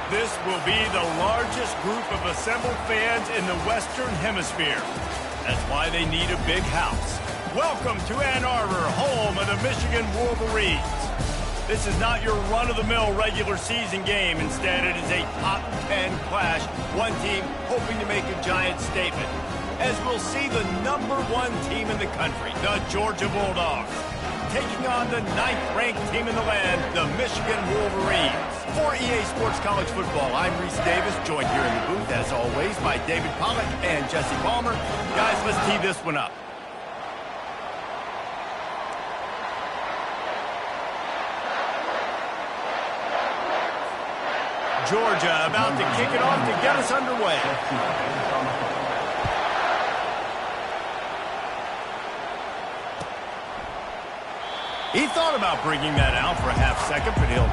This will be the largest group of assembled fans in the Western Hemisphere. That's why they need a big house. Welcome to Ann Arbor, home of the Michigan Wolverines. This is not your run-of-the-mill regular season game. Instead, it is a top 10 clash, one team hoping to make a giant statement. As we'll see the #1 team in the country, the Georgia Bulldogs, taking on the 9th-ranked team in the land, the Michigan Wolverines. For EA Sports College Football, I'm Reese Davis, joined here in the booth, as always, by David Pollack and Jesse Palmer. Guys, let's tee this one up. Georgia about to kick it off to get us underway. He thought about bringing that out for a half second, but he'll...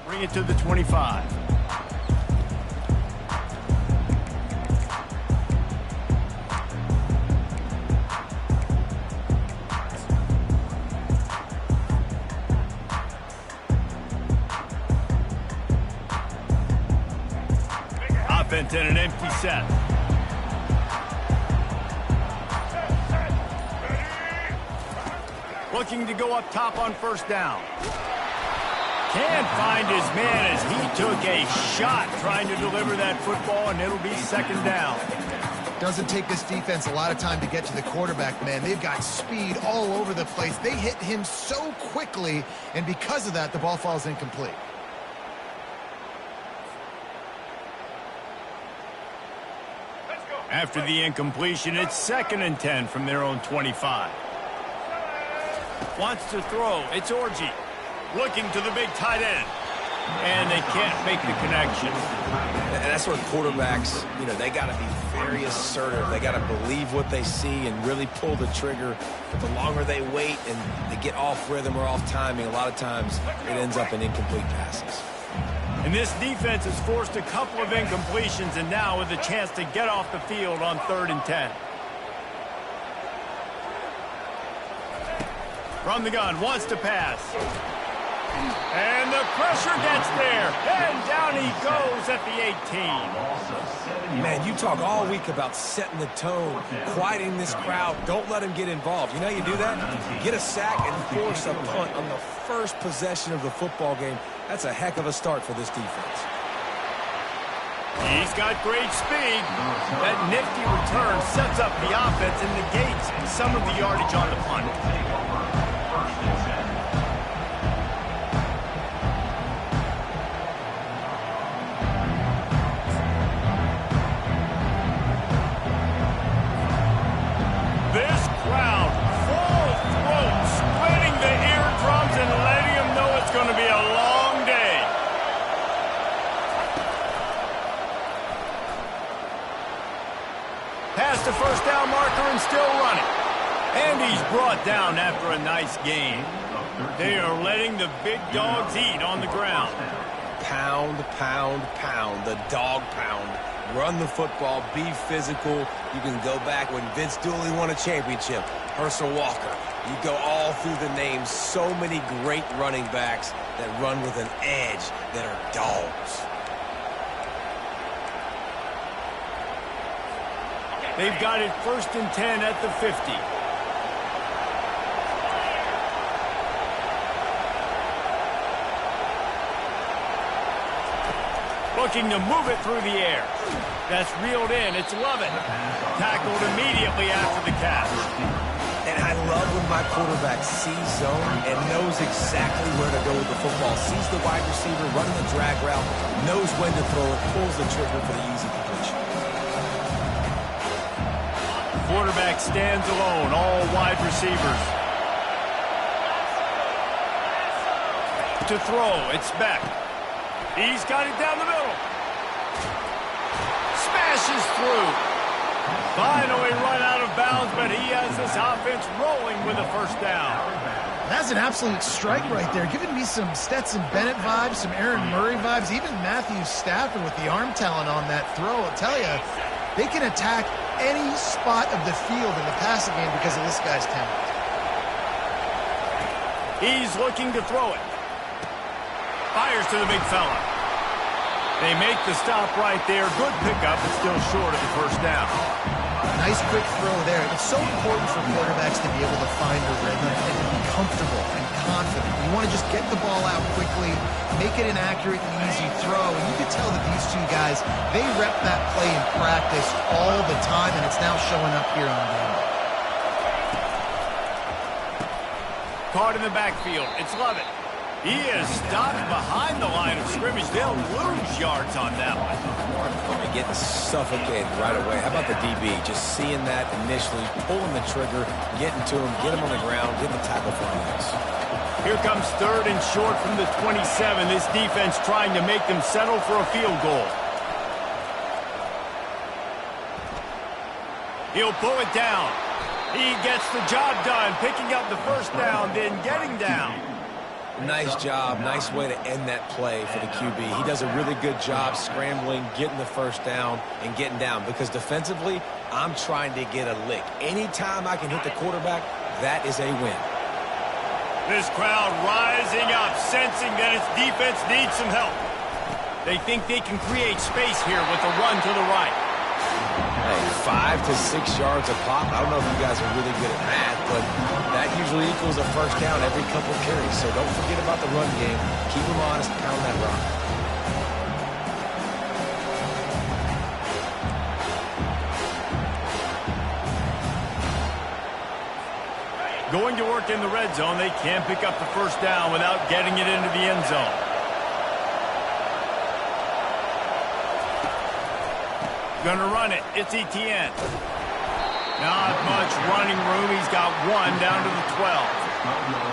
Bring it to the 25. Offense in an empty set. Looking to go up top on first down. Can't find his man as he took a shot trying to deliver that football, and it'll be second down. Doesn't take this defense a lot of time to get to the quarterback, man. They've got speed all over the place. They hit him so quickly, and because of that, the ball falls incomplete. After the incompletion, it's 2nd and 10 from their own 25. Wants to throw. It's Orji. Looking to the big tight end. And they can't make the connection. And that's where quarterbacks, they got to be very assertive. They got to believe what they see and really pull the trigger. But the longer they wait and they get off rhythm or off timing, a lot of times it ends up in incomplete passes. And this defense has forced a couple of incompletions, and now with a chance to get off the field on 3rd and 10. From the gun, wants to pass. And the pressure gets there. And down he goes at the 18. Man, you talk all week about setting the tone, quieting this crowd. Don't let them get involved. You know how you do that? Get a sack and force a punt on the first possession of the football game. That's a heck of a start for this defense. He's got great speed. That nifty return sets up the offense and negates some of the yardage on the punt. This crowd, full throat, splitting the eardrums and letting them know it's going to be a long day. Past the first down marker and still running. And he's brought down after a nice gain. They are letting the big dogs eat on the ground. Pound, pound, pound, the dog pound. Run the football, be physical. You can go back when Vince Dooley won a championship. Herschel Walker. You go all through the names. So many great running backs that run with an edge that are dogs. They've got it 1st and 10 at the 50. Looking to move it through the air. That's reeled in. It's Lovett. Tackled immediately after the catch. And I love when my quarterback sees zone and knows exactly where to go with the football. Sees the wide receiver running the drag route, knows when to throw it, pulls the trigger for the easy completion. quarterback stands alone, all wide receivers. To throw, it's Beck. He's got it down the middle. Smashes through. Finally run out of bounds, but he has this offense rolling with a first down. That's an absolute strike right there, giving me some Stetson Bennett vibes, some Aaron Murray vibes, even Matthew Stafford with the arm talent on that throw. I'll tell you, they can attack any spot of the field in the passing game because of this guy's talent. He's looking to throw it. Fires to the big fella. They make the stop right there. Good pickup, but still short of the first down. Nice quick throw there. It's so important for quarterbacks to be able to find a rhythm and to be comfortable and confident. You want to just get the ball out quickly, make it an accurate and easy throw. And you can tell that these two guys, they rep that play in practice all the time, and it's now showing up here on game day. Caught in the backfield. It's Lovett. He is stopped behind the line of scrimmage. They'll lose yards on that one. They're getting suffocated right away. How about the DB? Just seeing that initially, pulling the trigger, getting to him, get him on the ground, get the tackle for him. Here comes 3rd and short from the 27. This defense trying to make them settle for a field goal. He'll pull it down. He gets the job done, picking up the first down, then getting down. Nice job. Nice way to end that play for the QB. He does a really good job scrambling, getting the first down, and getting down. Because defensively, I'm trying to get a lick. Anytime I can hit the quarterback, that is a win. This crowd rising up, sensing that its defense needs some help. They think they can create space here with a run to the right. Hey, 5 to 6 yards a pop. I don't know if you guys are really good at math, but that usually equals a first down every couple carries. So don't forget about the run game. Keep them honest, pound that rock. Going to work in the red zone, they can't pick up the first down without getting it into the end zone. Gonna run it. It's Etienne. Not much running room. He's got one down to the 12.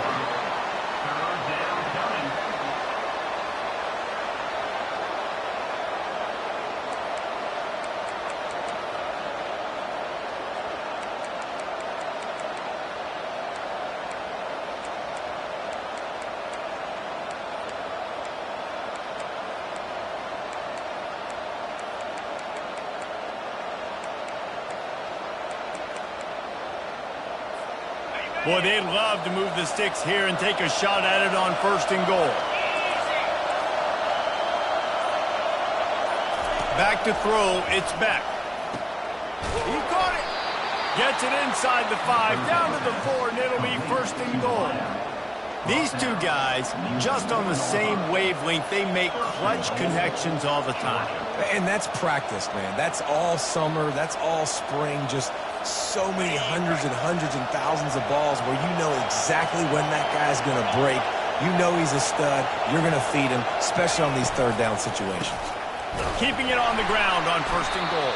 Boy, they'd love to move the sticks here and take a shot at it on 1st and goal. Back to throw, it's Beck. He caught it. Gets it inside the 5, down to the 4, and it'll be 1st and goal. These two guys, just on the same wavelength, they make clutch connections all the time. And that's practice, man. That's all summer. That's all spring. Just so many hundreds and thousands of balls where you know exactly when that guy's going to break. You know he's a stud. You're going to feed him, especially on these 3rd down situations. Keeping it on the ground on 1st and goal.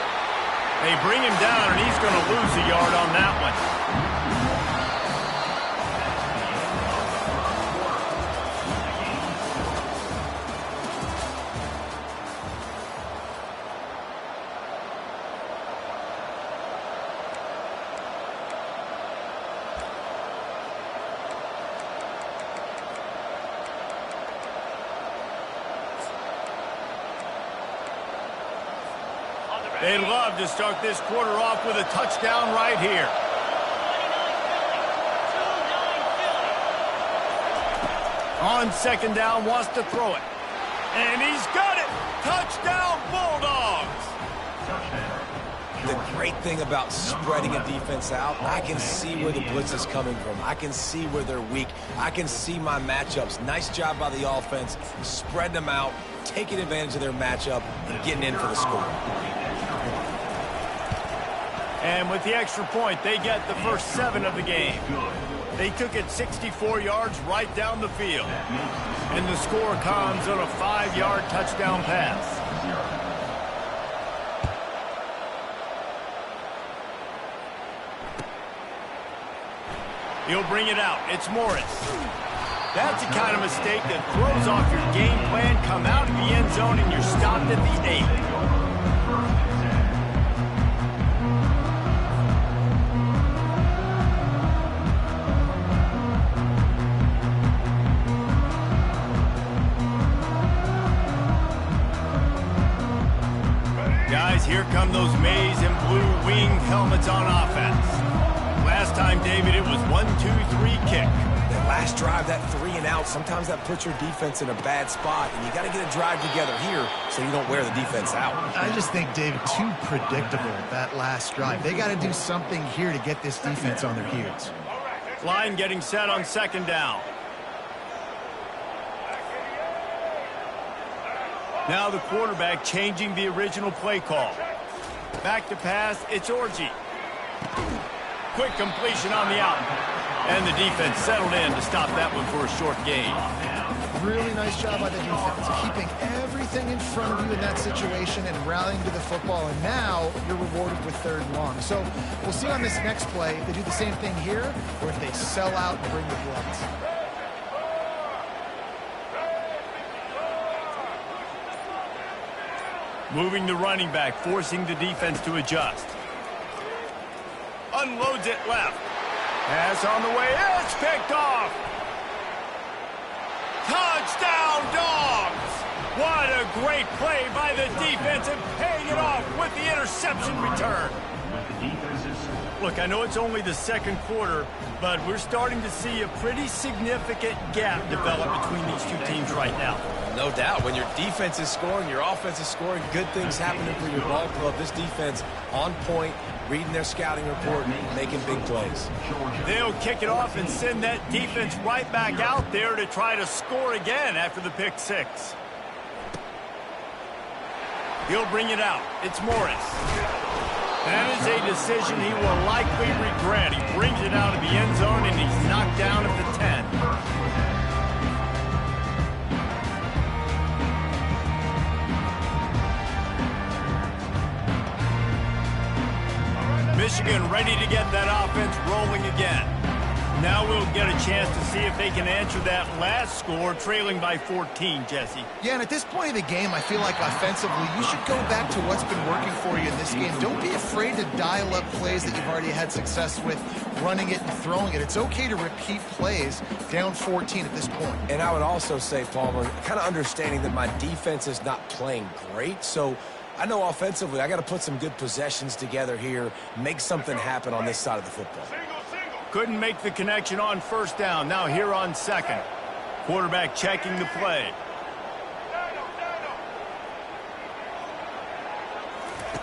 They bring him down, and he's going to lose a yard on that one. They'd love to start this quarter off with a touchdown right here. On 2nd down, wants to throw it. And he's got it! Touchdown, Bulldogs! The great thing about spreading a defense out, I can see where the blitz is coming from. I can see where they're weak. I can see my matchups. Nice job by the offense, spreading them out, taking advantage of their matchup, and getting in for the score. And with the extra point, they get the first 7 of the game. They took it 64 yards right down the field. And the score comes on a 5-yard touchdown pass. He'll bring it out. It's Morris. That's the kind of mistake that throws off your game plan. Come out of the end zone and you're stopped at the 8. Guys, here come those maize and blue winged helmets on offense. Last time, David, it was 1-2-3 kick. That last drive, that 3 and out, sometimes that puts your defense in a bad spot, and you got to get a drive together here so you don't wear the defense out. I just think, David, too predictable, that last drive. They got to do something here to get this defense on their heels. Line getting set on 2nd down. Now the quarterback changing the original play call. Back to pass, it's Orji. Quick completion on the out. And the defense settled in to stop that one for a short gain. Really nice job by the defense, keeping everything in front of you in that situation and rallying to the football. And now you're rewarded with 3rd and long. So we'll see on this next play if they do the same thing here or if they sell out and bring the blitz. Moving the running back, forcing the defense to adjust. Unloads it left. Pass on the way. It's picked off. Touchdown, Dogs! What a great play by the defense and paying it off with the interception return. Look, I know it's only the 2nd quarter, but we're starting to see a pretty significant gap develop between these two teams right now. No doubt. When your defense is scoring, your offense is scoring, good things happening for your ball club. This defense on point, reading their scouting report, making big plays. They'll kick it off and send that defense right back out there to try to score again after the pick 6. He'll bring it out. It's Morris. That is a decision he will likely regret. He brings it out of the end zone and he's knocked down at the 10. Michigan ready to get that offense rolling again. Now we'll get a chance to see if they can answer that last score, trailing by 14, Jesse. Yeah, and at this point of the game, I feel like offensively, you should go back to what's been working for you in this game. Don't be afraid to dial up plays that you've already had success with, running it and throwing it. It's okay to repeat plays down 14 at this point. And I would also say, Palmer, kind of understanding that my defense is not playing great, so I know offensively I got to put some good possessions together here, make something happen on this side of the football. Couldn't make the connection on 1st down. Now here on 2nd. Quarterback checking the play.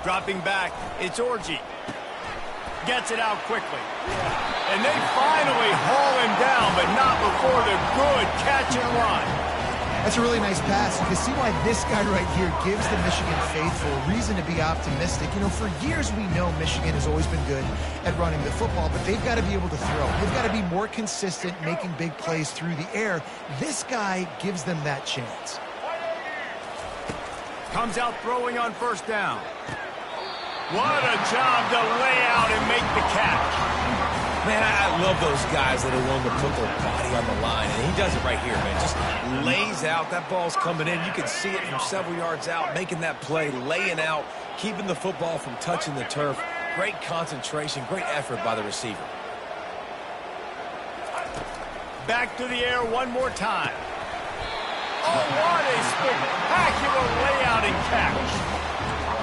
Dropping back, it's Orji. Gets it out quickly. And they finally haul him down, but not before the good catch and run. That's a really nice pass. You can see why this guy right here gives the Michigan faithful a reason to be optimistic. You know, for years we know Michigan has always been good at running the football, but they've got to be able to throw. They've got to be more consistent making big plays through the air. This guy gives them that chance. Comes out throwing on 1st down. What a job to lay out and make the catch. Man, I love those guys that are willing to put their body on the line, and he does it right here, man. Just lays out. That ball's coming in. You can see it from several yards out, making that play, laying out, keeping the football from touching the turf. Great concentration, great effort by the receiver. Back to the air one more time. Oh, what a spectacular layout and catch.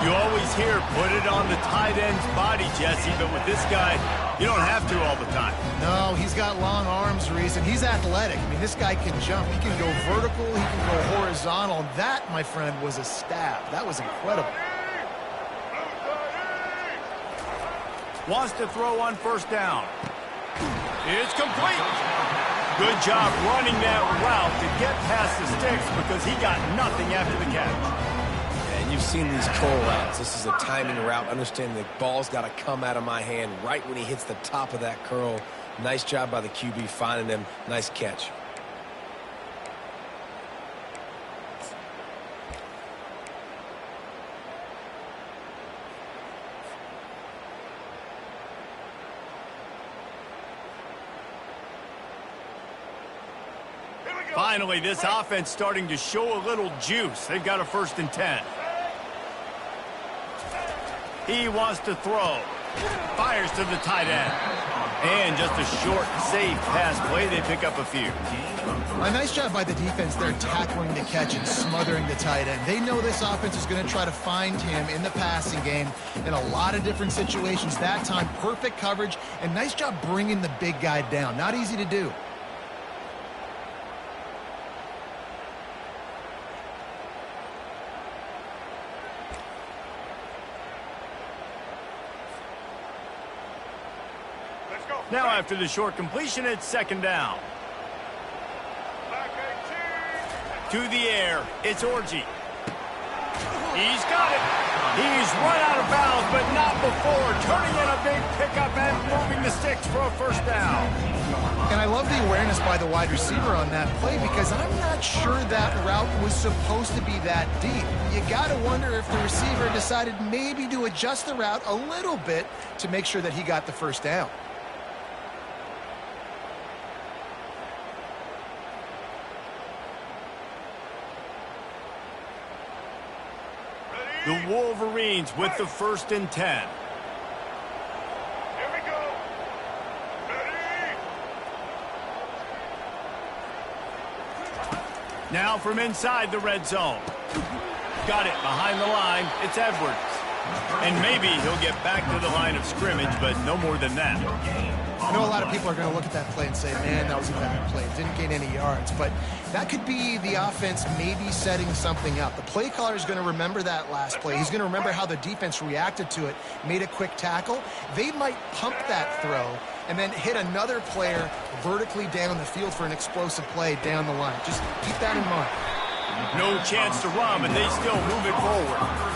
You always hear, put it on the tight end's body, Jesse, but with this guy, you don't have to all the time. No, he's got long arms, Reese, and he's athletic. I mean, this guy can jump. He can go vertical. He can go horizontal. That, my friend, was a stab. That was incredible. Wants to throw on 1st down. It's complete. Good job running that route to get past the sticks because he got nothing after the catch. You've seen these curl routes. This is a timing route. Understanding the ball's got to come out of my hand right when he hits the top of that curl. Nice job by the QB finding him. Nice catch. Finally, this offense starting to show a little juice. They've got a 1st and 10. He wants to throw. Fires to the tight end. And just a short, safe pass play. They pick up a few. A nice job by the defense there tackling the catch and smothering the tight end. They know this offense is going to try to find him in the passing game in a lot of different situations. That time, perfect coverage, and nice job bringing the big guy down. Not easy to do. Now after the short completion, it's 2nd down. To the air, it's Orji. He's got it. He's run out of bounds, but not before turning in a big pickup and moving the sticks for a 1st down. And I love the awareness by the wide receiver on that play because I'm not sure that route was supposed to be that deep. You got to wonder if the receiver decided maybe to adjust the route a little bit to make sure that he got the 1st down. The Wolverines with the 1st and 10. Here we go. Ready? Now from inside the red zone. Got it behind the line. It's Edwards. And maybe he'll get back to the line of scrimmage, but no more than that. I know a lot of people are going to look at that play and say, man, that was a bad play. It didn't gain any yards. But that could be the offense maybe setting something up. The play caller is going to remember that last play. He's going to remember how the defense reacted to it, made a quick tackle. They might pump that throw and then hit another player vertically down the field for an explosive play down the line. Just keep that in mind. No chance to run, but they still move it forward.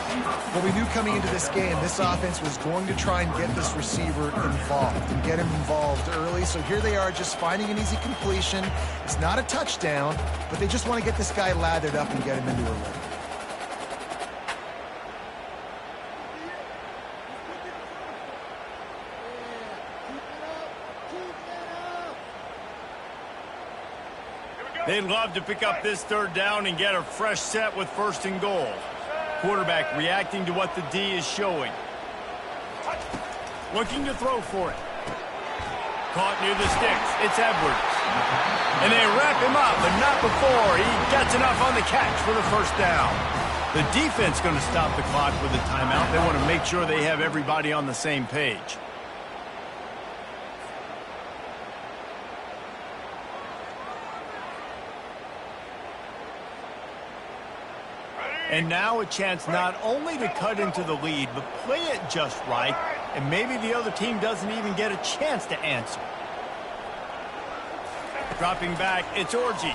Well, we knew coming into this game, this offense was going to try and get this receiver involved and get him involved early. So here they are just finding an easy completion. It's not a touchdown, but they just want to get this guy lathered up and get him into a rhythm. They'd love to pick up this 3rd down and get a fresh set with 1st and goal. Quarterback reacting to what the D is showing. Looking to throw for it. Caught near the sticks. It's Edwards. And they wrap him up, but not before he gets enough on the catch for the 1st down. The defense going to stop the clock with a timeout. They want to make sure they have everybody on the same page. And now a chance not only to cut into the lead, but play it just right, and maybe the other team doesn't even get a chance to answer. Dropping back, it's Orji.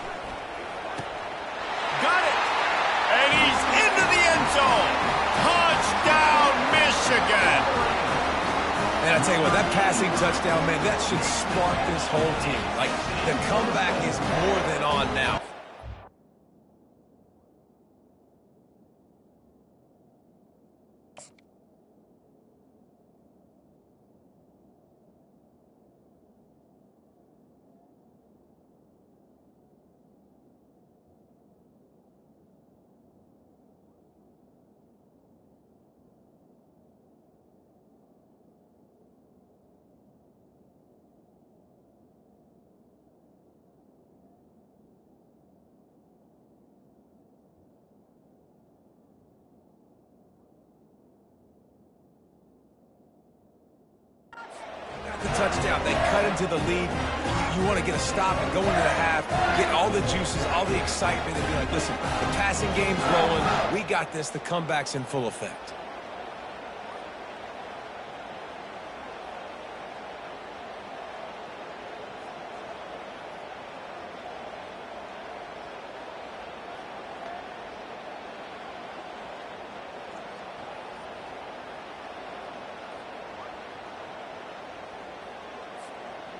Got it! And he's into the end zone! Touchdown, Michigan! And I tell you what, that passing touchdown, man, that should spark this whole team. Like, the comeback is more than on now. The touchdown, they cut into the lead. You want to get a stop and go into the half, get all the juices, all the excitement, and be like, listen, the passing game's rolling. We got this. The comeback's in full effect.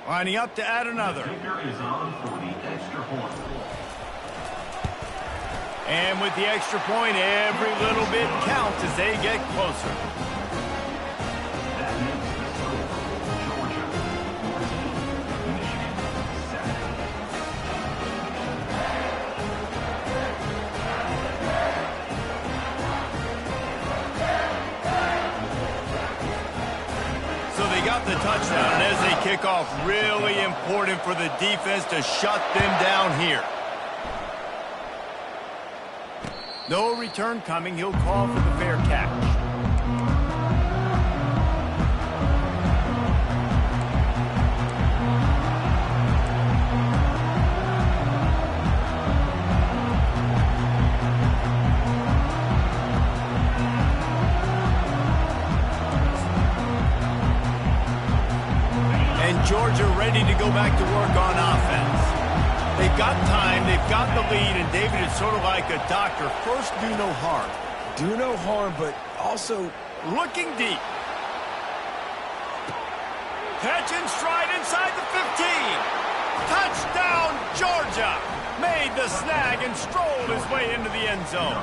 Lining up to add another. And with the extra point, every little bit counts as they get closer. the touchdown. And as they kick off, really important for the defense to shut them down here. No return coming. He'll call for the fair catch. Georgia ready to go back to work on offense. They've got time, they've got the lead, and David, it's sort of like a doctor. First, do no harm. Do no harm, but also looking deep. Catch and stride inside the 15. Touchdown, Georgia. Made the snag and strolled his way into the end zone.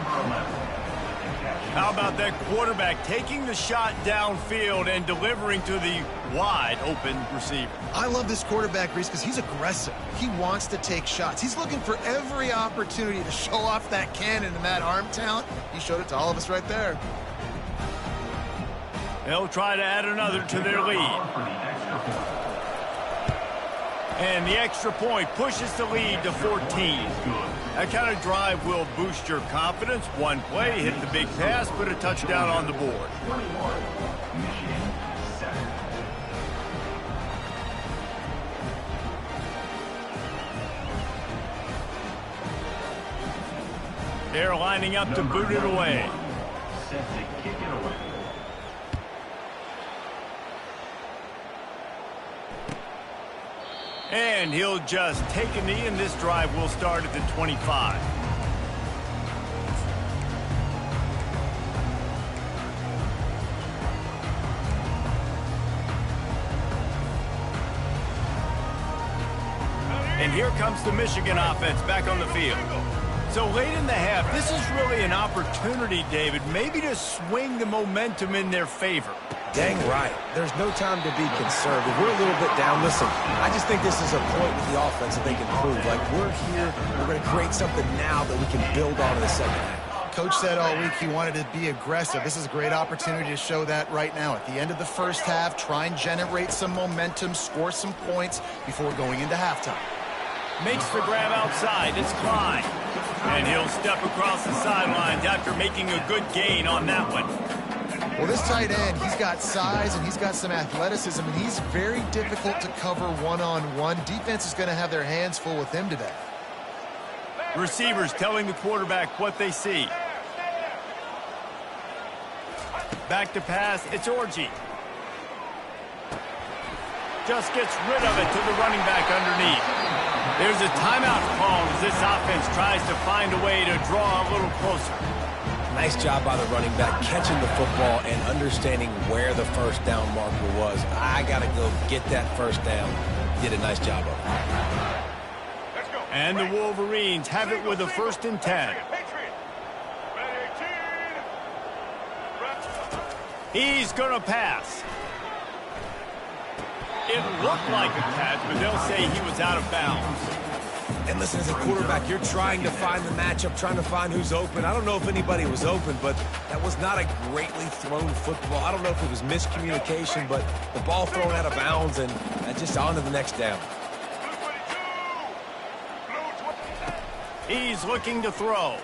How about that quarterback taking the shot downfield and delivering to the wide open receiver? I love this quarterback, Reese, because he's aggressive. He wants to take shots. He's looking for every opportunity to show off that cannon and that arm talent. He showed it to all of us right there. They'll try to add another to their lead. And the extra point pushes the lead to 14. That kind of drive will boost your confidence. One play, hit the big pass, put a touchdown on the board. They're lining up to boot it away. And he'll just take a knee, and this drive will start at the 25. And here comes the Michigan offense back on the field. So late in the half, this is really an opportunity, David, maybe to swing the momentum in their favor. Dang right. There's no time to be conservative. We're a little bit down. Listen, I just think this is a point with the offense that they can prove. Like, we're here, we're going to create something now that we can build on in the second half. Coach said all week he wanted to be aggressive. This is a great opportunity to show that right now. At the end of the first half, try and generate some momentum, score some points before going into halftime. Makes the grab outside. It's Klein. And he'll step across the sidelines after making a good gain on that one. Well, this tight end, he's got size and he's got some athleticism, and he's very difficult to cover one-on-one. Defense is going to have their hands full with him today. Receivers telling the quarterback what they see. Back to pass, it's Orji. Just gets rid of it to the running back underneath. There's a timeout called as this offense tries to find a way to draw a little closer. Nice job by the running back, catching the football and understanding where the first down marker was. I got to go get that first down. Did a nice job of it. And the Wolverines have it with a 1st and 10. He's going to pass. It looked like a catch, but they'll say he was out of bounds. And listen, as a quarterback, you're trying to find the matchup, trying to find who's open. I don't know if anybody was open, but that was not a greatly thrown football. I don't know if it was miscommunication, but the ball thrown out of bounds and just on to the next down. He's looking to throw.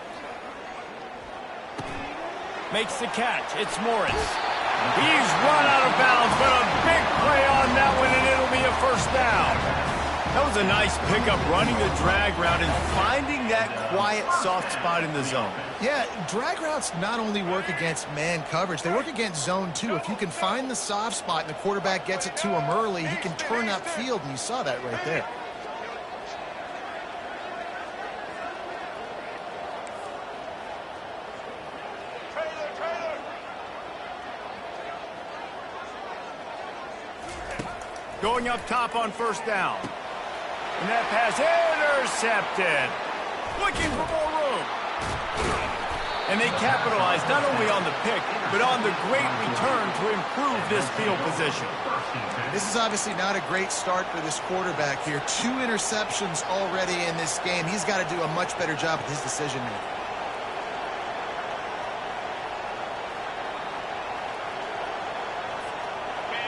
Makes the catch. It's Morris. He's run out of bounds, but a big play on that one, and it'll be a 1st down. That was a nice pickup, running the drag route and finding that quiet, soft spot in the zone. Yeah, drag routes not only work against man coverage, they work against zone too. If you can find the soft spot and the quarterback gets it to him early, he can turn upfield, and you saw that right there. Going up top on 1st down. And that pass intercepted. Looking for more room. And they capitalized not only on the pick, but on the great return to improve this field position. This is obviously not a great start for this quarterback here. 2 interceptions already in this game. He's got to do a much better job with his decision making.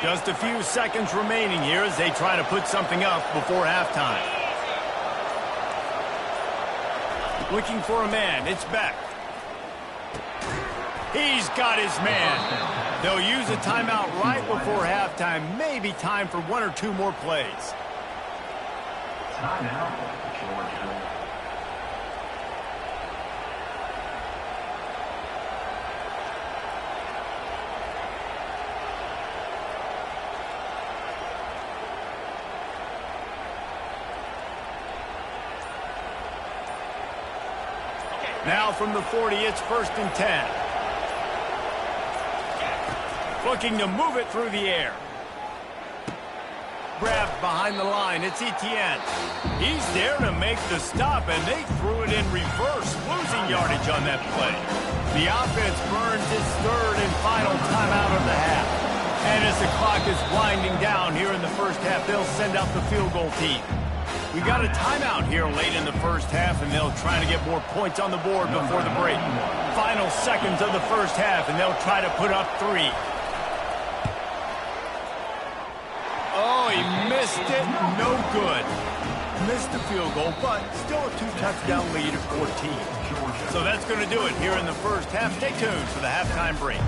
Just a few seconds remaining here as they try to put something up before halftime. Looking for a man. It's Beck. He's got his man. They'll use a timeout right before halftime. Maybe time for one or two more plays. Timeout, Georgia. Now from the 40, it's 1st and 10. Looking to move it through the air. Grabbed behind the line, it's Etienne. He's there to make the stop, and they threw it in reverse, losing yardage on that play. The offense burns its third and final timeout of the half. And as the clock is winding down here in the first half, they'll send out the field goal team. We got a timeout here late in the first half, and they'll try to get more points on the board before the break. Final seconds of the first half, and they'll try to put up 3. Oh, he missed it. No good. Missed the field goal, but still a 2-touchdown lead of 14. So that's going to do it here in the first half. Stay tuned for the halftime break.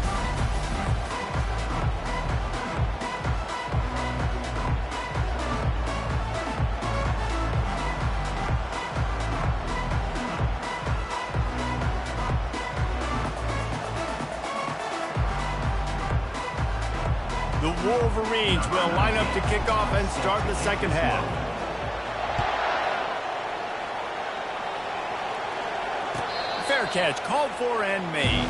The Wolverines will line up to kick off and start the second half. Fair catch called for and made.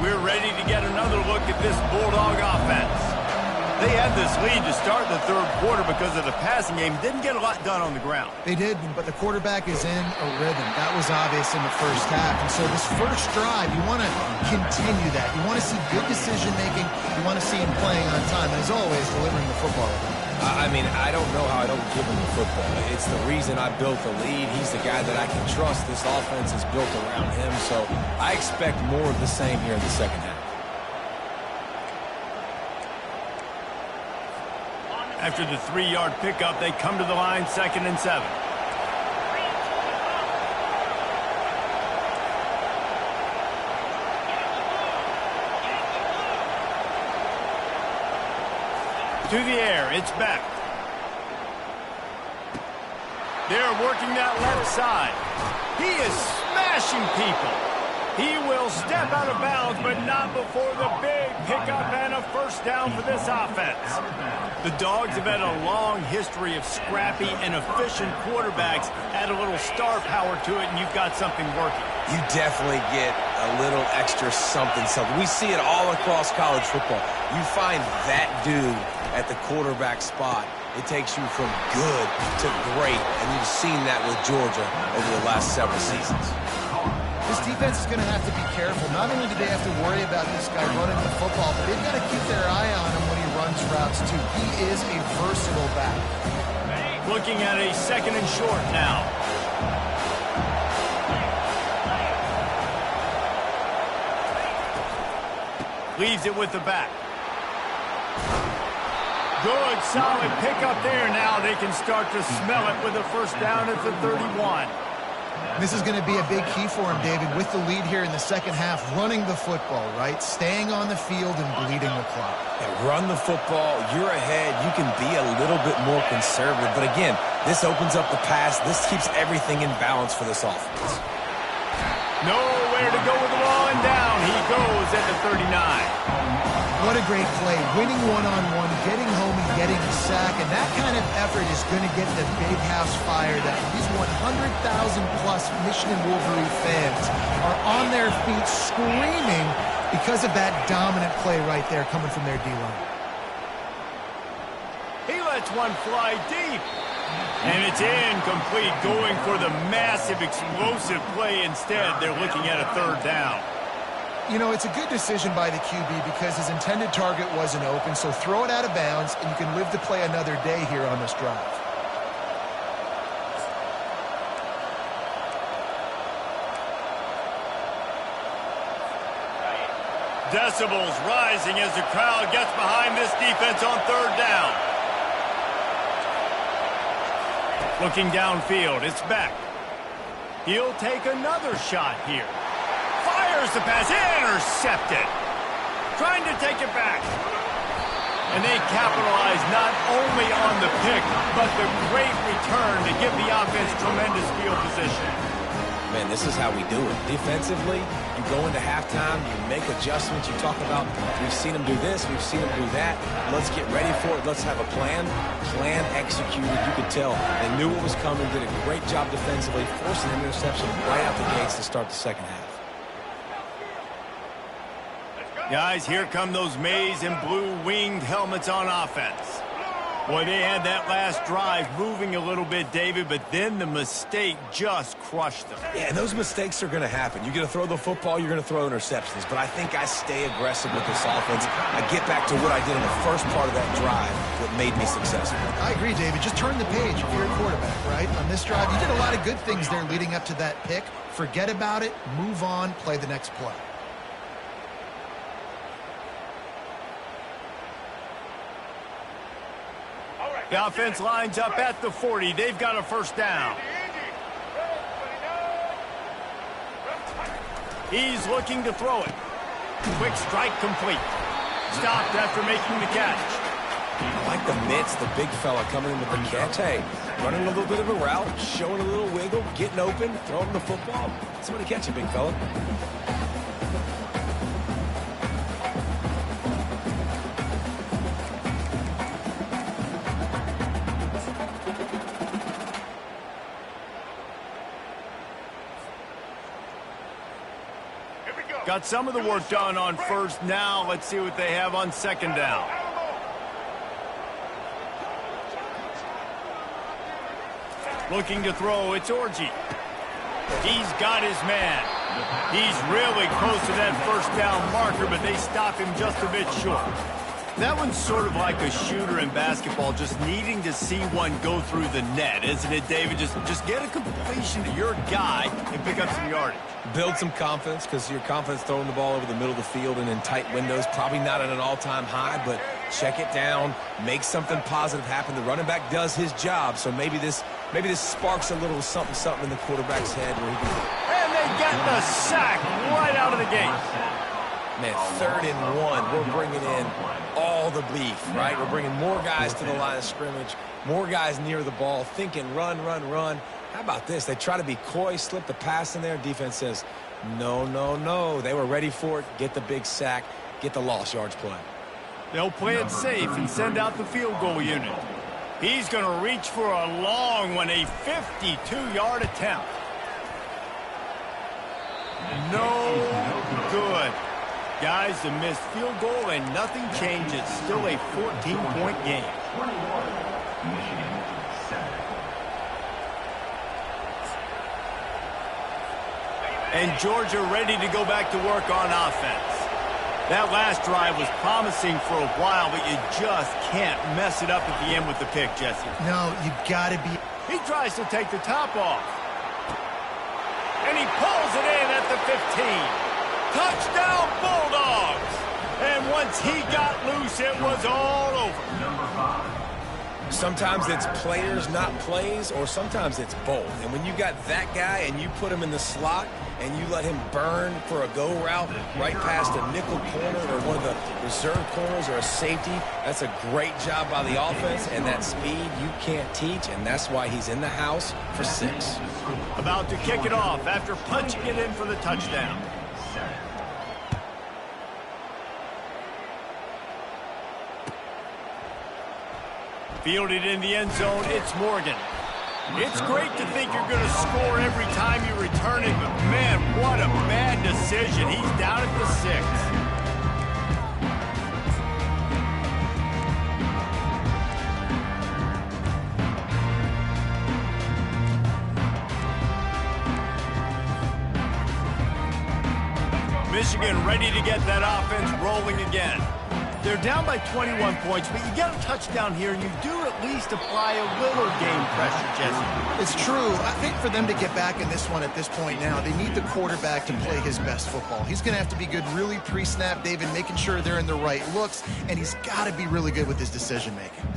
We're ready to get another look at this Bulldog offense. They had this lead to start the third quarter because of the passing game. Didn't get a lot done on the ground. They did, but the quarterback is in a rhythm. That was obvious in the first half. And so this first drive, you want to continue that. You want to see good decision-making. You want to see him playing on time. And as always, delivering the football. I mean, I don't know how I don't give him the football. It's the reason I built the lead. He's the guy that I can trust. This offense is built around him. So I expect more of the same here in the second half. After the 3-yard pickup, they come to the line, 2nd and 7. To the air, it's Beck. They're working that left side. He is smashing people. He will step out of bounds, but not before the big pickup and a first down for this offense. The Dogs have had a long history of scrappy and efficient quarterbacks. Add a little star power to it, and you've got something working. You definitely get a little extra something. We see it all across college football. You find that dude at the quarterback spot, it takes you from good to great, and you've seen that with Georgia over the last several seasons. This defense is going to have to be careful. Not only do they have to worry about this guy running the football, but they've got to keep their eye on him when he runs routes, too. He is a versatile back. Looking at a 2nd and short now. Leaves it with the back. Good, solid pickup there. Now they can start to smell it with a first down at the 31. This is going to be a big key for him, David, with the lead here in the second half, running the football, right? Staying on the field and bleeding the clock. And run the football, you're ahead, you can be a little bit more conservative. But again, this opens up the pass. This keeps everything in balance for this offense. Nowhere to go with the ball, and down he goes at the 39. What a great play. Winning one-on-one, getting home and getting a sack, and that kind of effort is going to get the big house fired up. These 100,000-plus Michigan Wolverine fans are on their feet screaming because of that dominant play right there coming from their D-line. He lets one fly deep. And it's incomplete, going for the massive explosive play instead. They're looking at a 3rd down. You know, it's a good decision by the QB because his intended target wasn't open, so throw it out of bounds, and you can live to play another day here on this drive. Decibels rising as the crowd gets behind this defense on third down. Looking downfield, it's Beck. He'll take another shot here. Fires the pass, intercepted. Trying to take it back. And they capitalize not only on the pick, but the great return to give the offense tremendous field position. Man, this is how we do it. Defensively, you go into halftime, you make adjustments. You talk about, we've seen them do this, we've seen them do that. Let's get ready for it. Let's have a plan. Plan executed. You could tell they knew what was coming, did a great job defensively, forcing an interception right out the gates to start the second half. Guys, here come those maize and blue winged helmets on offense. Boy, they had that last drive moving a little bit, David, but then the mistake just crushed them. Yeah, and those mistakes are going to happen. You're going to throw the football, you're going to throw interceptions. But I think I stay aggressive with this offense. I get back to what I did in the first part of that drive, what made me successful. I agree, David. Just turn the page if you're a quarterback, right? On this drive, you did a lot of good things there leading up to that pick. Forget about it, move on, play the next play. The offense lines up at the 40. They've got a first down. He's looking to throw it. Quick strike complete. Stopped after making the catch. I like the mitts, the big fella coming in with the catch. Hey, running a little bit of a route, showing a little wiggle, getting open, throwing the football. Somebody catch it, big fella. Got some of the work done on first. Now let's see what they have on second down. Looking to throw, it's Orji. He's got his man. He's really close to that first down marker, but they stop him just a bit short. That one's sort of like a shooter in basketball, just needing to see one go through the net, isn't it, David? Just get a completion to your guy and pick up some yardage. Build some confidence, because your confidence throwing the ball over the middle of the field and in tight windows, probably not at an all-time high, but check it down, make something positive happen. The running back does his job, so maybe this sparks a little something in the quarterback's head where he can... And they get the sack right out of the gate. Man, 3rd and 1, we're bringing in all the beef, right? We're bringing more guys to the line of scrimmage, more guys near the ball, thinking run, run, run. How about this? They try to be coy, slip the pass in there. Defense says, no, no, no. They were ready for it. Get the big sack, get the lost yards play. They'll play it safe and send out the field goal unit. He's going to reach for a long one, a 52-yard attempt. No good. Guys, the missed field goal and nothing changes. Still a 14-point game. And Georgia ready to go back to work on offense. That last drive was promising for a while, but you just can't mess it up at the end with the pick, Jesse. No, you got to be... He tries to take the top off. And he pulls it in at the 15. Touchdown, Bulldogs! And once he got loose, it was all over. Sometimes it's players, not plays, or sometimes it's both. And when you got that guy and you put him in the slot and you let him burn for a go route right past a nickel corner or one of the reserve corners or a safety, that's a great job by the offense, and that speed you can't teach, and that's why he's in the house for 6. About to kick it off after punching it in for the touchdown. Fielded in the end zone, it's Morgan. It's great to think you're going to score every time you return it, but man, what a bad decision. He's down at the 6. Michigan ready to get that offense rolling again. They're down by 21 points, but you get a touchdown here, and you do at least apply a little game pressure, Jesse. It's true. I think for them to get back in this one at this point now, they need the quarterback to play his best football. He's going to have to be good really pre-snap, David, making sure they're in the right looks, and he's got to be really good with his decision-making.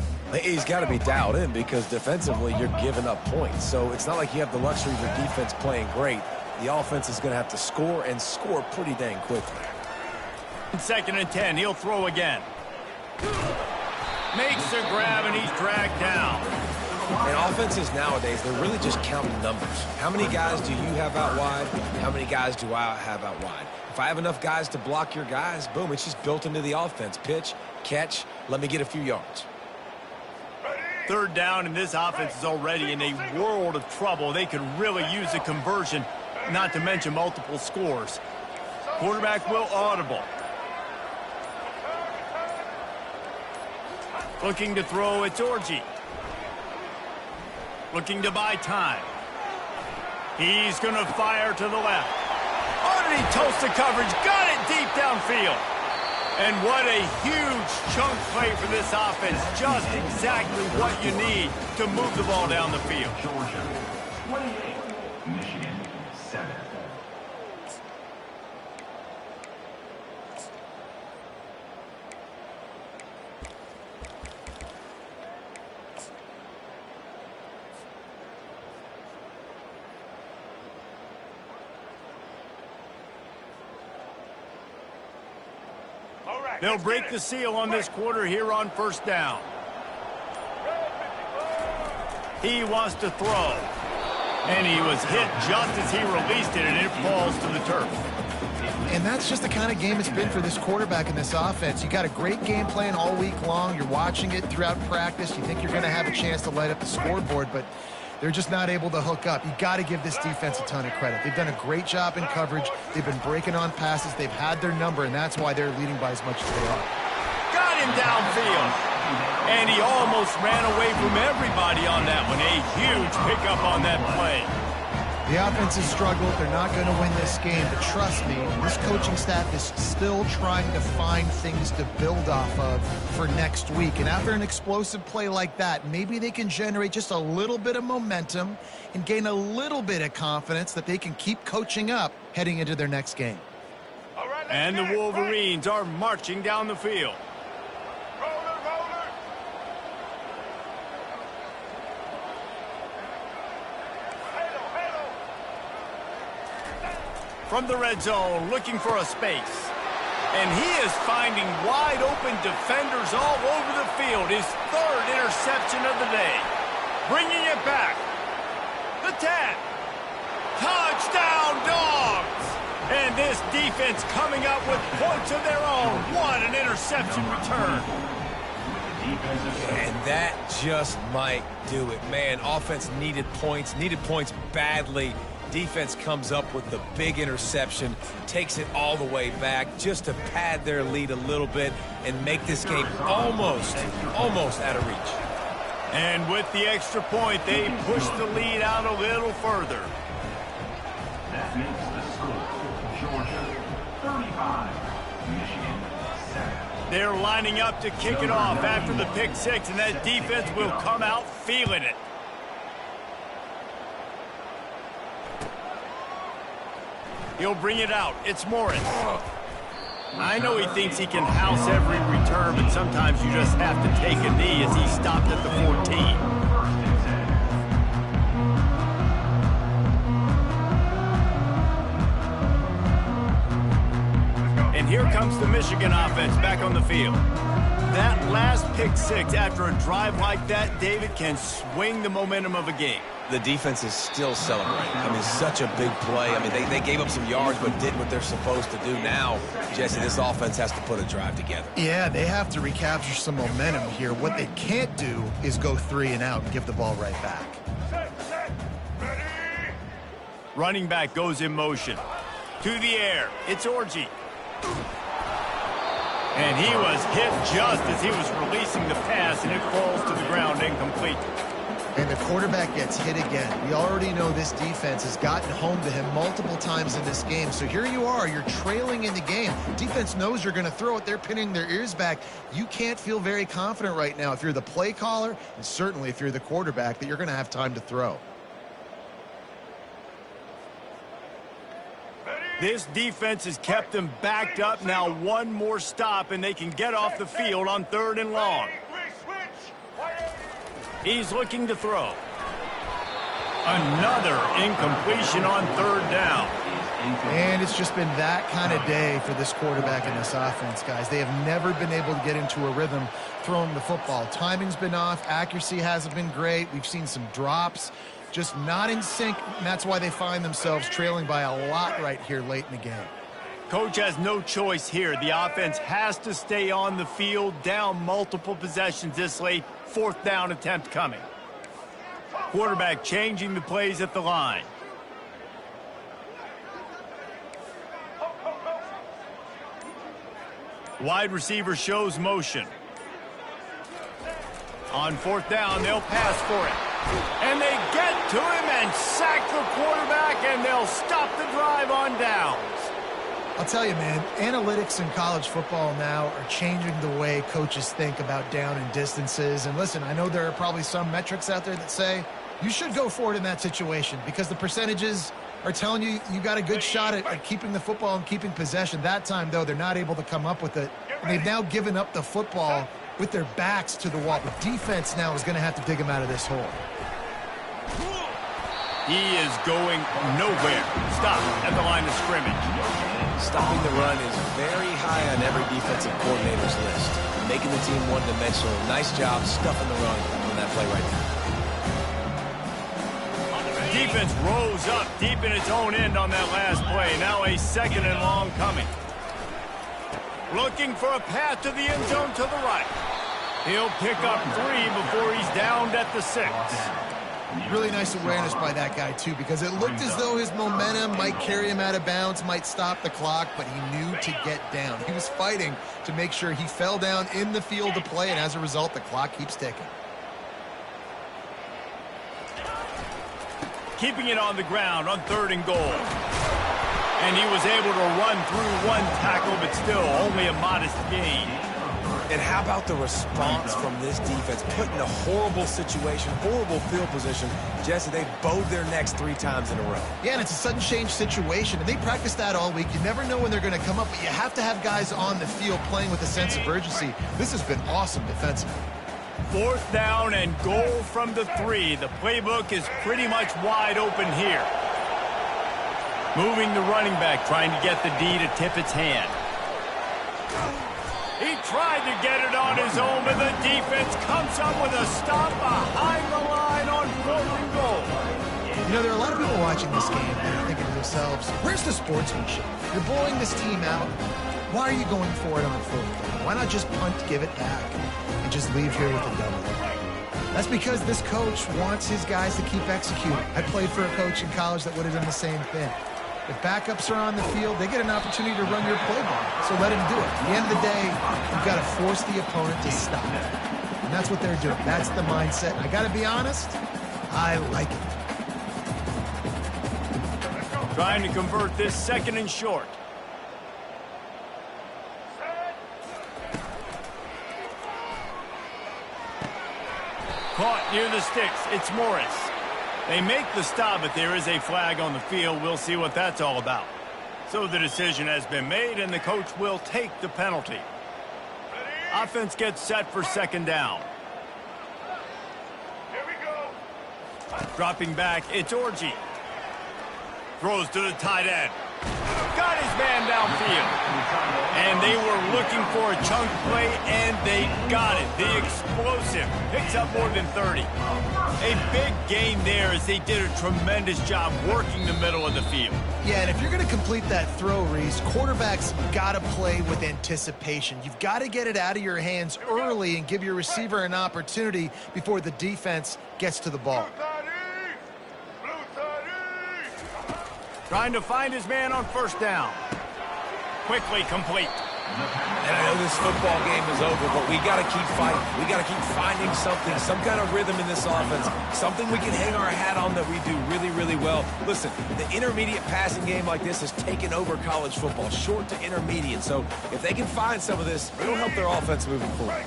He's got to be dialed in because defensively you're giving up points. So it's not like you have the luxury of your defense playing great. The offense is going to have to score and score pretty dang quickly. 2nd and 10, he'll throw again. Makes a grab and he's dragged down. In offenses nowadays, they're really just counting numbers. How many guys do you have out wide? How many guys do I have out wide? If I have enough guys to block your guys, boom, it's just built into the offense. Pitch, catch, let me get a few yards. 3rd down, and this offense is already in a world of trouble. They could really use a conversion, not to mention multiple scores. Quarterback will audible. Looking to throw, it's Orji. Looking to buy time. He's going to fire to the left. Underneath toast the coverage, got it deep downfield. And what a huge chunk play for this offense. Just exactly what you need to move the ball down the field. Georgia 28, Michigan 7. They'll break the seal on this quarter here on 1st down. He wants to throw. And he was hit just as he released it, and it falls to the turf. And that's just the kind of game it's been for this quarterback in this offense. You got a great game plan all week long. You're watching it throughout practice. You think you're going to have a chance to light up the scoreboard, but they're just not able to hook up. You got to give this defense a ton of credit. They've done a great job in coverage. They've been breaking on passes. They've had their number, and that's why they're leading by as much as they are. Got him downfield. And he almost ran away from everybody on that one. A huge pickup on that play. The offense has struggled. They're not going to win this game, but trust me, this coaching staff is still trying to find things to build off of for next week. And after an explosive play like that, maybe they can generate just a little bit of momentum and gain a little bit of confidence that they can keep coaching up heading into their next game. And the Wolverines are marching down the field. From the red zone, looking for a space. And he is finding wide-open defenders all over the field. His 3rd interception of the day. Bringing it back. The 10. Touchdown, Dogs! And this defense coming up with points of their own. What an interception return. And that just might do it. Man, offense needed points badly. Defense comes up with the big interception, takes it all the way back just to pad their lead a little bit and make this game almost out of reach. And with the extra point, they push the lead out a little further. That makes the score Georgia 35, Michigan 7. They're lining up to kick it off after the pick six, and that defense will come out feeling it. He'll bring it out. It's Morris. I know he thinks he can house every return, but sometimes you just have to take a knee as he stopped at the 14. And here comes the Michigan offense back on the field. That last pick six after a drive like that, David, can swing the momentum of a game. The defense is still celebrating. I mean, such a big play. I mean, they gave up some yards but did what they're supposed to do. Now, Jesse, this offense has to put a drive together. Yeah, they have to recapture some momentum here. What they can't do is go 3 and out and give the ball right back. Running back goes in motion. To the air. It's Orji. And he was hit just as he was releasing the pass, and it falls to the ground incomplete. And the quarterback gets hit again. We already know this defense has gotten home to him multiple times in this game. So here you are, you're trailing in the game. Defense knows you're going to throw it. They're pinning their ears back. You can't feel very confident right now if you're the play caller, and certainly if you're the quarterback, that you're going to have time to throw. This defense has kept them backed up. Now one more stop, and they can get off the field on 3rd and long. He's looking to throw. Another incompletion on 3rd down. And it's just been that kind of day for this quarterback and this offense, guys. They have never been able to get into a rhythm throwing the football. Timing's been off. Accuracy hasn't been great. We've seen some drops. Just not in sync, and that's why they find themselves trailing by a lot right here late in the game. Coach has no choice here. The offense has to stay on the field, down multiple possessions this late. 4th down attempt coming. Quarterback changing the plays at the line. Wide receiver shows motion. On 4th down, they'll pass for it. And they get to him and sack the quarterback, and they'll stop the drive on downs. I'll tell you, man, analytics in college football now are changing the way coaches think about down and distances. And listen, I know there are probably some metrics out there that say you should go for it in that situation because the percentages are telling you you got a good shot at keeping the football and keeping possession. That time, though, they're not able to come up with it. And they've now given up the football with their backs to the wall. The defense now is going to have to dig them out of this hole. He is going nowhere. Stop at the line of scrimmage. Stopping the run is very high on every defensive coordinator's list. Making the team one-dimensional. Nice job stuffing the run on that play right there. Defense rose up deep in its own end on that last play. Now a 2nd and long coming. Looking for a path to the end zone to the right. He'll pick up 3 before he's downed at the 6. Really nice awareness by that guy, too, because it looked as though his momentum might carry him out of bounds, might stop the clock, but he knew to get down. He was fighting to make sure he fell down in the field to play, and as a result, the clock keeps ticking. Keeping it on the ground on 3rd and goal. And he was able to run through 1 tackle, but still only a modest gain. And how about the response from this defense? Put in a horrible situation, horrible field position. Jesse, they bowed their necks 3 times in a row. Yeah, and it's a sudden change situation, and they practice that all week. You never know when they're going to come up, but you have to have guys on the field playing with a sense of urgency. This has been awesome defensively. 4th down and goal from the 3. The playbook is pretty much wide open here. Moving the running back, trying to get the D to tip its hand. He tried to get it on his own, but the defense comes up with a stop behind the line on 4th and goal. You know, there are a lot of people watching this game and are thinking to themselves, where's the sportsmanship? You're blowing this team out. Why are you going for it on 4th down? Why not just punt, give it back, and just leave here with a double? That's because this coach wants his guys to keep executing. I played for a coach in college that would have done the same thing. If backups are on the field, they get an opportunity to run your playbook, so let him do it. At the end of the day, you've got to force the opponent to stop. And that's what they're doing. That's the mindset. And I got to be honest, I like it. Trying to convert this 2nd and short. Caught near the sticks. It's Morris. They make the stop, but there is a flag on the field. We'll see what that's all about. So the decision has been made, and the coach will take the penalty. Offense gets set for 2nd down. Here we go. Dropping back, it's Orji. Throws to the tight end. Got his man downfield. And they were looking for a chunk play, and they got it. The explosive picks up more than 30. A big gain there as they did a tremendous job working the middle of the field. Yeah, and if you're going to complete that throw, Reese, quarterbacks got to play with anticipation. You've got to get it out of your hands early and give your receiver an opportunity before the defense gets to the ball. Trying to find his man on 1st down. Quickly complete. And I know this football game is over, but we got to keep fighting. We got to keep finding something, some kind of rhythm in this offense, something we can hang our hat on that we do really, really well. Listen, the intermediate passing game like this has taken over college football, short to intermediate. So if they can find some of this, it'll help their offense moving forward.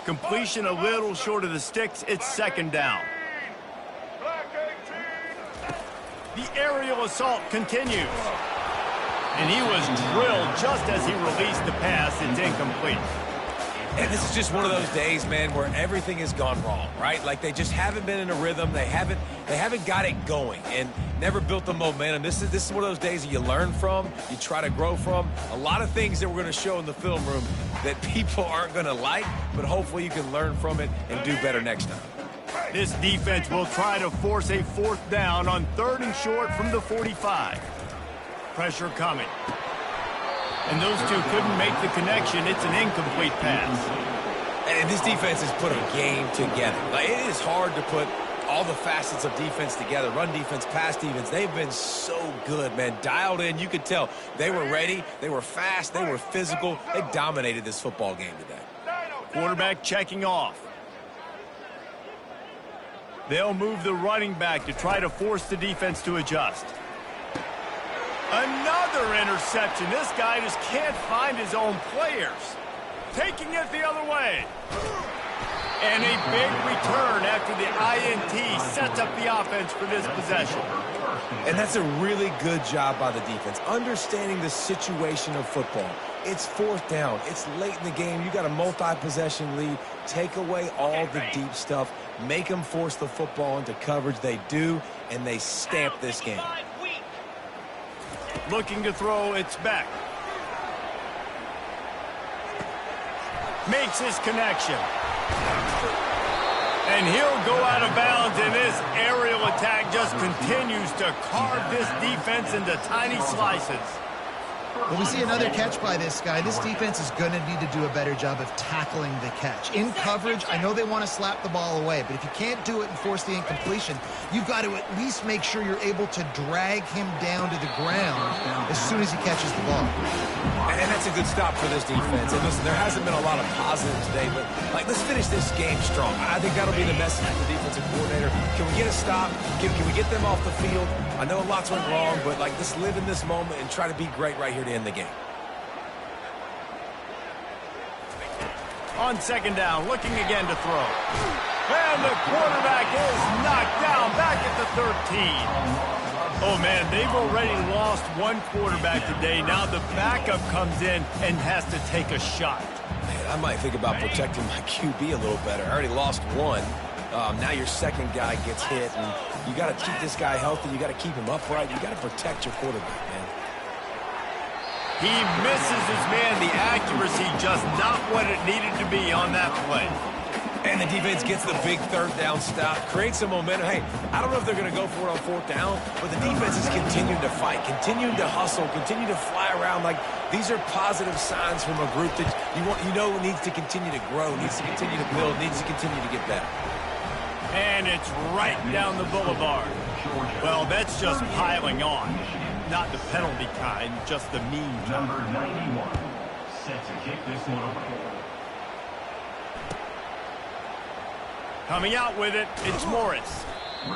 Completion a little short of the sticks. It's second down. The aerial assault continues. And he was drilled just as he released the pass. It's incomplete. And this is just one of those days, man, where everything has gone wrong, right? Like they just haven't been in a rhythm. They haven't got it going and never built the momentum. This is one of those days that you learn from, you try to grow from. A lot of things that we're going to show in the film room that people aren't going to like, but hopefully you can learn from it and do better next time. This defense will try to force a fourth down on 3rd and short from the 45. Pressure coming. And those two couldn't make the connection. It's an incomplete pass. And this defense has put a game together. Like, it is hard to put all the facets of defense together. Run defense, pass defense. They've been so good, man. Dialed in. You could tell they were ready. They were fast. They were physical. They dominated this football game today. Quarterback checking off. They'll move the running back to try to force the defense to adjust. Another interception. This guy just can't find his own players. Taking it the other way. And a big return after the INT sets up the offense for this possession. And that's a really good job by the defense, understanding the situation of football. It's 4th down. It's late in the game. You got a multi-possession lead. Take away all the deep stuff. Make them force the football into coverage. They do, and they stamp this game. Looking to throw, it's back. Makes his connection. And he'll go out of bounds, and this aerial attack just continues to carve this defense into tiny slices. Well, we see another catch by this guy. This defense is going to need to do a better job of tackling the catch. In coverage, I know they want to slap the ball away, but if you can't do it and force the incompletion, you've got to at least make sure you're able to drag him down to the ground as soon as he catches the ball. And that's a good stop for this defense. And listen, there hasn't been a lot of positive today, but let's finish this game strong. I think that'll be the message for the defensive coordinator. Can we get a stop? Can we get them off the field? I know lots went wrong, but let's live in this moment and try to be great right here to end the game. On second down, looking again to throw. And the quarterback is knocked down back at the 13. Oh, man, they've already lost one quarterback today. Now the backup comes in and has to take a shot. Man, I might think about protecting my QB a little better. I already lost one. Now your second guy gets hit, and you got to keep this guy healthy. You got to keep him upright. You got to protect your quarterback, man. He misses his man. The accuracy just not what it needed to be on that play. And the defense gets the big 3rd down stop, creates some momentum. Hey, I don't know if they're going to go for it on 4th down, but the defense is continuing to fight, continuing to hustle, continue to fly around. These are positive signs from a group that you know needs to continue to grow, needs to continue to build, needs to continue to get better. And it's right down the boulevard. Well, that's just piling on. Not the penalty kind, just the mean kind. Number 91, set to kick this one away. Coming out with it, it's Morris.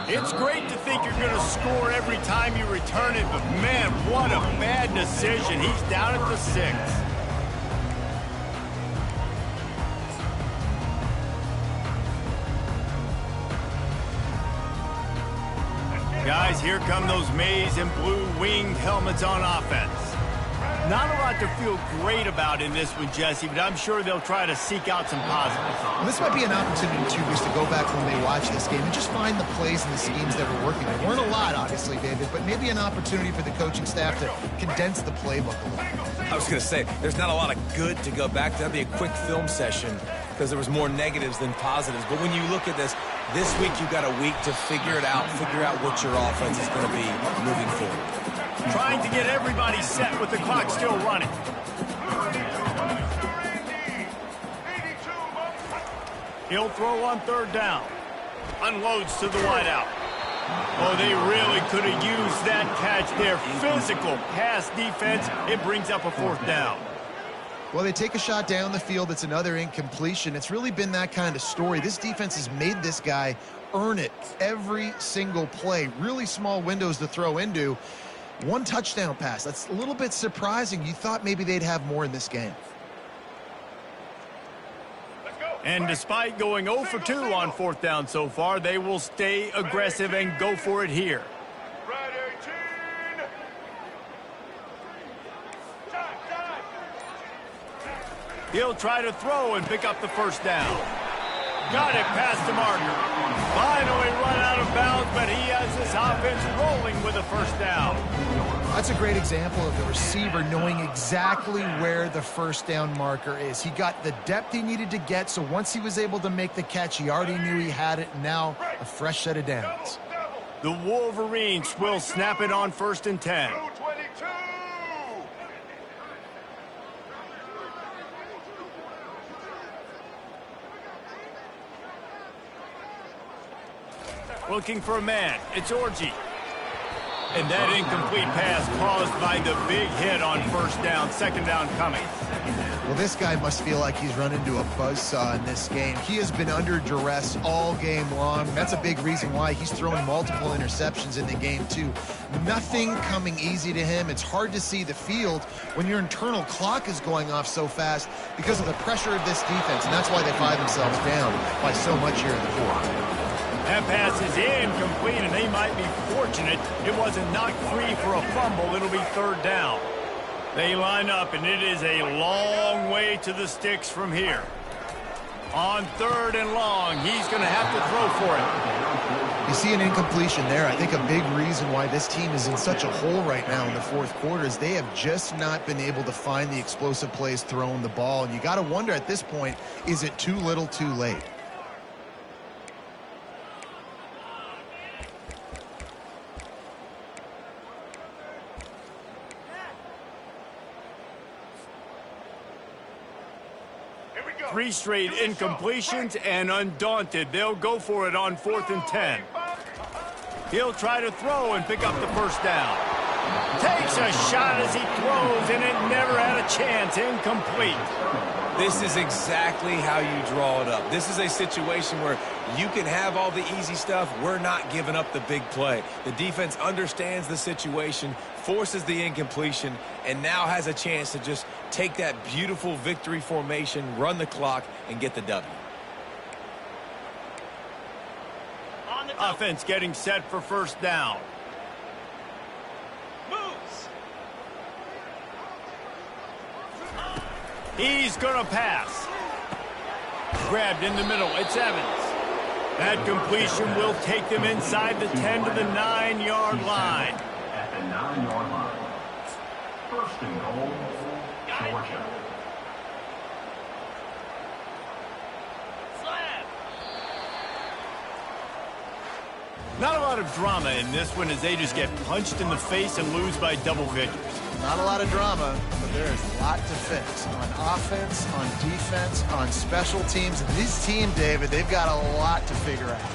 It's great to think you're going to score every time you return it, but man, what a bad decision. He's down at the 6. Guys, here come those maize and blue winged helmets on offense. Not a lot to feel great about in this one, Jesse, but I'm sure they'll try to seek out some positives. Well, this might be an opportunity, too, just to go back when they watch this game and just find the plays and the schemes that were working. There weren't a lot, obviously, David, but maybe an opportunity for the coaching staff to condense the playbook a little. I was going to say, there's not a lot of good to go back to. That'd be a quick film session because there was more negatives than positives. But when you look at this week you've got a week to figure it out, figure out what your offense is going to be moving forward. Trying to get everybody set with the clock still running. He'll throw on 3rd down. Unloads to the wideout. Oh, they really could have used that catch there. Physical pass defense. It brings up a 4th down. Well, they take a shot down the field. It's another incompletion. It's really been that kind of story. This defense has made this guy earn it every single play. Really small windows to throw into. One touchdown pass. That's a little bit surprising. You thought maybe they'd have more in this game. And despite going 0 for 2 on 4th down so far, they will stay aggressive and go for it here. He'll try to throw and pick up the 1st down. Got it past the marker. Finally run out of bounds, but he has this offense rolling with a 1st down. That's a great example of the receiver knowing exactly where the 1st down marker is. He got the depth he needed to get, so once he was able to make the catch, he already knew he had it, and now a fresh set of downs. The Wolverines will snap it on 1st and 10. Looking for a man. It's Orji. And that incomplete pass caused by the big hit on 1st down, 2nd down coming. Well, this guy must feel like he's run into a buzzsaw in this game. He has been under duress all game long. That's a big reason why he's thrown multiple interceptions in the game, too. Nothing coming easy to him. It's hard to see the field when your internal clock is going off so fast because of the pressure of this defense, and that's why they find themselves down by so much here in the 4th. That pass is incomplete, and they might be fortunate it wasn't knocked free for a fumble. It'll be 3rd down. They line up, and it is a long way to the sticks from here. On 3rd and long, he's going to have to throw for it. You see an incompletion there. I think a big reason why this team is in such a hole right now in the 4th quarter is they have just not been able to find the explosive plays throwing the ball. And you got to wonder at this point, is it too little too late? Three straight incompletions, and undaunted, they'll go for it on 4th and 10. He'll try to throw and pick up the 1st down. Takes a shot as he throws, and it never had a chance. Incomplete. This is exactly how you draw it up. This is a situation where you can have all the easy stuff. We're not giving up the big play. The defense understands the situation, forces the incompletion, and now has a chance to just take that beautiful victory formation, run the clock, and get the W. Offense getting set for 1st down. He's going to pass. Grabbed in the middle. It's Evans. That completion will take them inside the 10 to the 9-yard line. At the 9-yard line. 1st and goal, Georgia. Not a lot of drama in this one as they just get punched in the face and lose by double figures. Not a lot of drama, but there is a lot to fix on offense, on defense, on special teams. And this team, David, they've got a lot to figure out.